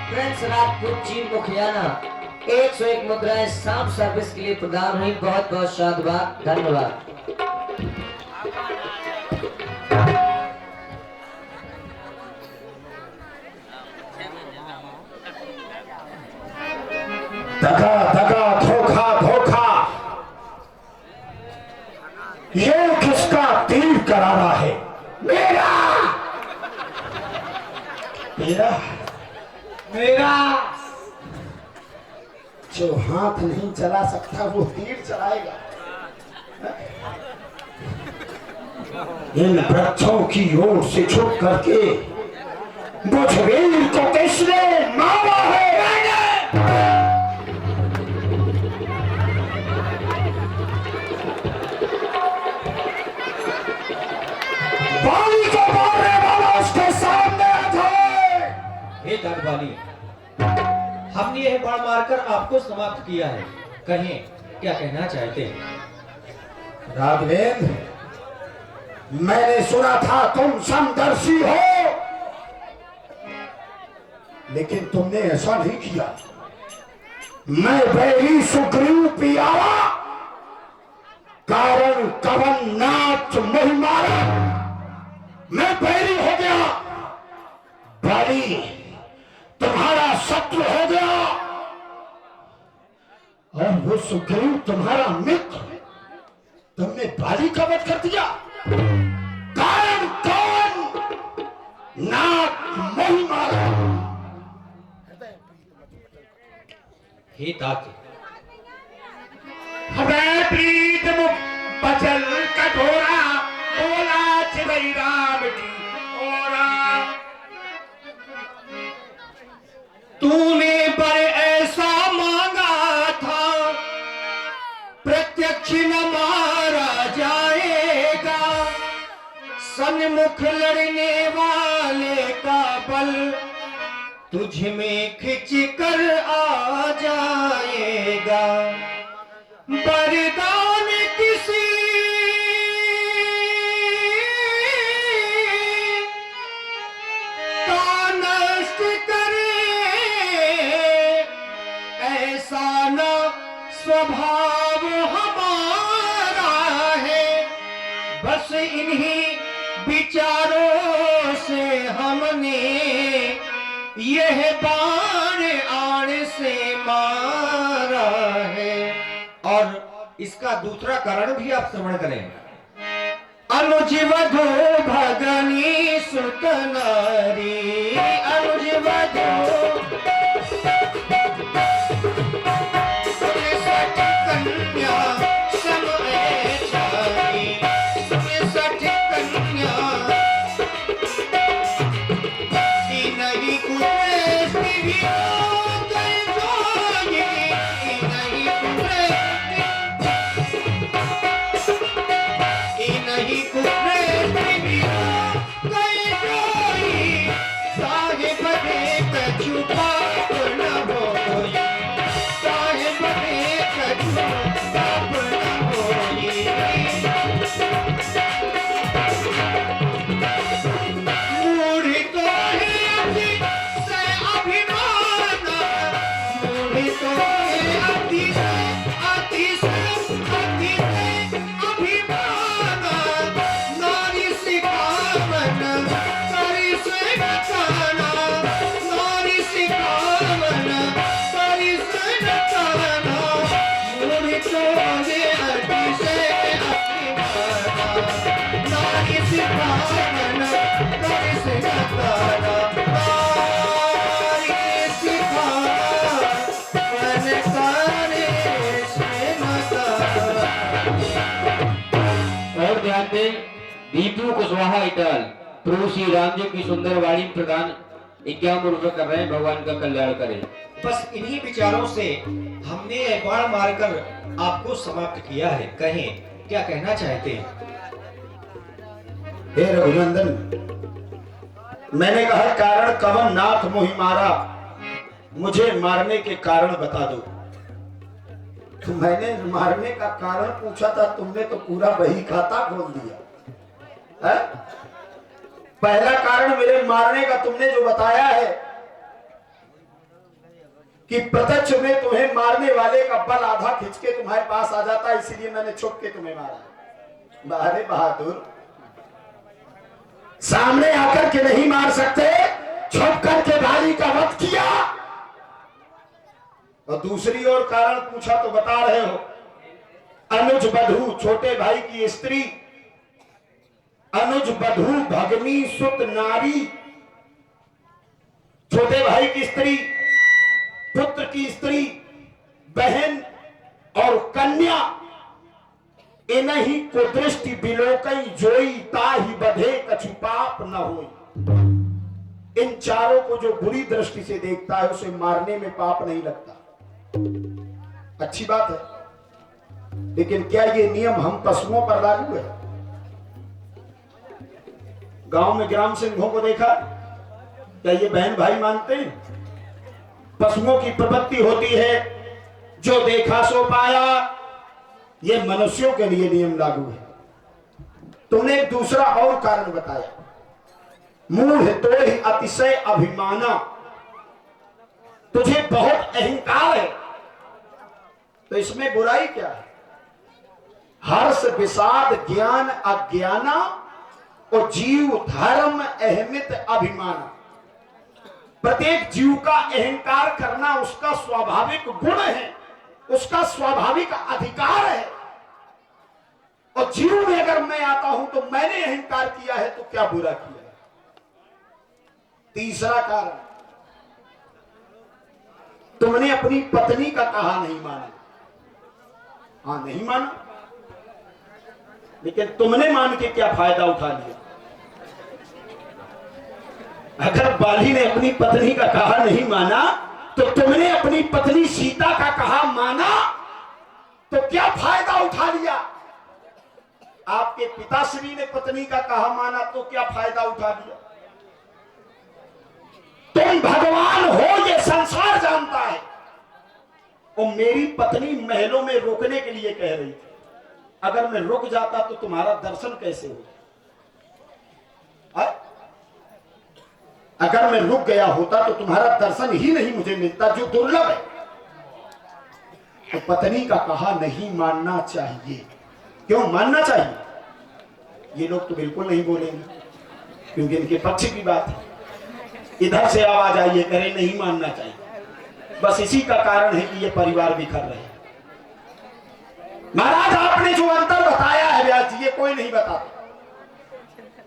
Friends, Rajput ji मुखियाना 101 मुद्राएं साफ service के लिए प्रदान हुई। बहुत बहुत साधुवाद, धन्यवाद। दगा दगा, धोखा धोखा, ये किसका तीर करारा है? मेरा मेरा मेरा। जो हाथ नहीं चला सकता वो तीर चलाएगा। इन वृक्षों की ओर से झुक करके मुझ वीर को किसने मारा है? बाली को मारने वाला उसके सामने आ जाए। हे दरबारी, हमने यह बाण मारकर आपको समाप्त किया है। कहें, क्या कहना चाहते हैं? राघवेंद्र, मैंने सुना था तुम समदर्शी हो, लेकिन तुमने ऐसा नहीं किया। मैं बैरी सुग्रीव पियावा, कारण कवन नाच मोहि मारा। मैं बैरी हो गया, बाली तुम्हारा शत्रु हो गया, और वो सुग्रीव तुम्हारा मित्र। तुमने बाली का वध कर दिया। कारण कौन नाक मोहि मारा। हे ताके, हमें प्रीत मुख बचल कठोरा, बोला चिदई राम की ओरा। तूने पर ऐसा मांगा था, प्रत्यक्ष न मारा जाएगा। सन्मुख लड़ने वाले का बल तुझ में खिंच कर आ जाएगा। वरदान किसी का नष्ट करे, ऐसा न स्वभाव हमारा है। बस इन्हीं विचारों से हमने यह बाण आण से मारा है। और इसका दूसरा कारण भी आप श्रवण करें। अनुज वधू भगनी सुत नारी, अनुज वधू कन्या सम ऐछाई, सठ कन्या नहीं कुछ भी दीपू कुशवाहा इटाल प्रभु श्री राम जी की सुंदर वाणी प्रदान 51 रुपए कर रहे हैं। भगवान का कल्याण करें। बस इन्हीं विचारों से हमने यह बाण मारकर आपको समाप्त किया है। कहें, क्या कहना चाहते हैं? हे रघुनंदन, मैंने कहा कारण कवन नाथ मोहि मारा, मुझे मारने के कारण बता दो। तो मैंने मारने का कारण पूछा था, तुमने तो पूरा बही खाता खोल दिया है? पहला कारण मेरे मारने का तुमने जो बताया है कि प्रत्यक्ष में तुम्हें मारने वाले का बल आधा खिंच के तुम्हारे पास आ जाता, इसलिए मैंने छुप के तुम्हें मारा। अरे बहादुर, सामने आकर के नहीं मार सकते, छुप करके बाली का वध किया। और दूसरी ओर कारण पूछा तो बता रहे हो, अनुज बधू, छोटे भाई की स्त्री, अनुज बधू भगनी सुत नारी, छोटे भाई की स्त्री, पुत्र की स्त्री, बहन और कन्या, इन्हीं को दृष्टि बिलोकई जोई ताहि बधे कछु पाप न होई। इन चारों को जो बुरी दृष्टि से देखता है उसे मारने में पाप नहीं लगता। अच्छी बात है, लेकिन क्या ये नियम हम पशुओं पर लागू है? गांव में ग्राम सिंहों को देखा, क्या ये बहन भाई मानते हैं? पशुओं की प्रवृत्ति होती है, जो देखा सो पाया। ये मनुष्यों के लिए नियम लागू है। तुमने एक दूसरा और कारण बताया, मूढ़ तो ही अतिशय अभिमाना, तुझे बहुत अहंकार है। तो इसमें बुराई क्या है? हर्ष विषाद ज्ञान अज्ञाना और जीव धर्म अहमित अभिमाना। प्रत्येक जीव का अहंकार करना उसका स्वाभाविक गुण है, उसका स्वाभाविक अधिकार है। और जीव में अगर मैं आता हूं तो मैंने अहंकार किया है तो क्या बुरा किया है? तीसरा कारण, तुमने अपनी पत्नी का कहा नहीं माना। हाँ, नहीं माना, लेकिन तुमने मान के क्या फायदा उठा लिया? अगर बाली ने अपनी पत्नी का कहा नहीं माना तो तुमने अपनी पत्नी सीता का कहा माना, तो क्या फायदा उठा लिया? आपके पिताश्री ने पत्नी का कहा माना तो क्या फायदा उठा लिया? तुम भगवान हो ये संसार जानता है। और मेरी पत्नी महलों में रुकने के लिए कह रही थी, अगर मैं रुक जाता तो तुम्हारा दर्शन कैसे हो? अगर मैं रुक गया होता तो तुम्हारा दर्शन ही नहीं मुझे मिलता, जो दुर्लभ है। तो पत्नी का कहा नहीं मानना चाहिए। क्यों मानना चाहिए? ये लोग तो बिल्कुल नहीं बोलेंगे, क्योंकि इनके पक्ष की बात है। इधर से आवाज आई है, करे नहीं मानना चाहिए। बस इसी का कारण है कि ये परिवार बिखर रहे हैं। महाराज, आपने जो अंतर बताया है व्यास जी, ये कोई नहीं बताता।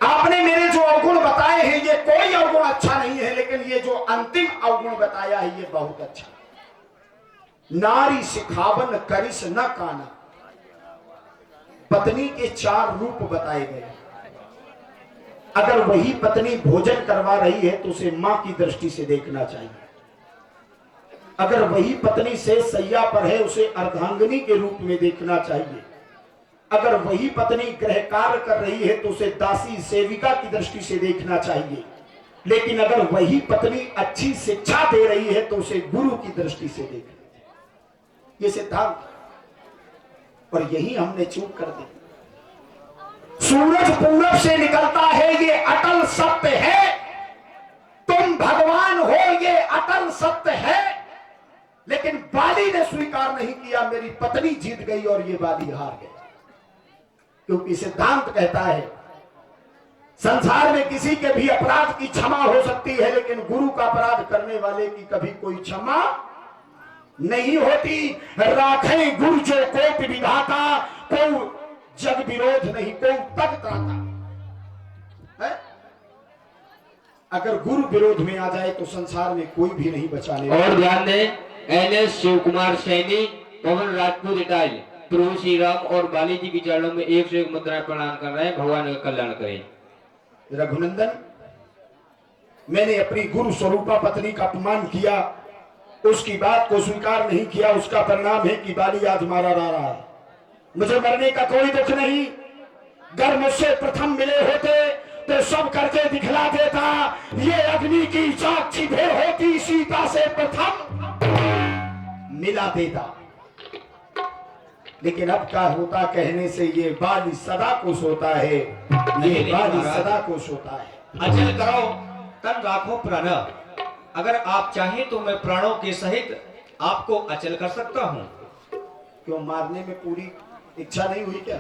आपने मेरे जो अवगुण बताए हैं, ये कोई अवगुण अच्छा नहीं है, लेकिन ये जो अंतिम अवगुण बताया है ये बहुत अच्छा। नारी सिखावन करिस न काना। पत्नी के 4 रूप बताए गए। अगर वही पत्नी भोजन करवा रही है तो उसे मां की दृष्टि से देखना चाहिए। अगर वही पत्नी से सैया पर है, उसे अर्धांगिनी के रूप में देखना चाहिए। अगर वही पत्नी गृह कार्य कर रही है तो उसे दासी सेविका की दृष्टि से देखना चाहिए। लेकिन अगर वही पत्नी अच्छी शिक्षा दे रही है तो उसे गुरु की दृष्टि से देखना चाहिए। ये सिद्धांत, और यही हमने चूक कर दी। सूरज पूरब से निकलता है, ये अटल सत्य है। तुम भगवान हो, ये अटल सत्य है। लेकिन बाली ने स्वीकार नहीं किया, मेरी पत्नी जीत गई और ये बाली हार गई। क्योंकि सिद्धांत कहता है संसार में किसी के भी अपराध की क्षमा हो सकती है, लेकिन गुरु का अपराध करने वाले की कभी कोई क्षमा नहीं होती। राखें गुरु जो कोटि विधाता, को जग विरोध नहीं को तक त्राता है। अगर गुरु विरोध में आ जाए तो संसार में कोई भी नहीं बचाने वाला। और ध्यान दें, NS शिव कुमार सैनी, पवन राजपूत इटाली, प्रभु श्री राम और बाली जी के चरणों में 101 मुद्राएं प्रणाम कर रहे हैं। भगवान का कल्याण करें। रघुनंदन, मैंने अपनी गुरु स्वरूपा पत्नी का अपमान किया, उसकी बात को स्वीकार नहीं किया। उसका परिणाम है कि बाली आज मारा जा रहा है। मुझे मरने का कोई दुख नहीं। अगर मुझसे प्रथम मिले होते तो सब करके दिखला देता। ये अग्नि की साक्षी भेड़ होती, सीता से प्रथम मिला देता। लेकिन अब क्या होता कहने से, ये बाली सदा खुश होता है, ये बाली सदा खुश होता है। अचल करो तन राखो प्राण। अगर आप चाहें तो मैं प्राणों के सहित आपको अचल कर सकता हूँ। क्यों मारने में पूरी इच्छा नहीं हुई क्या?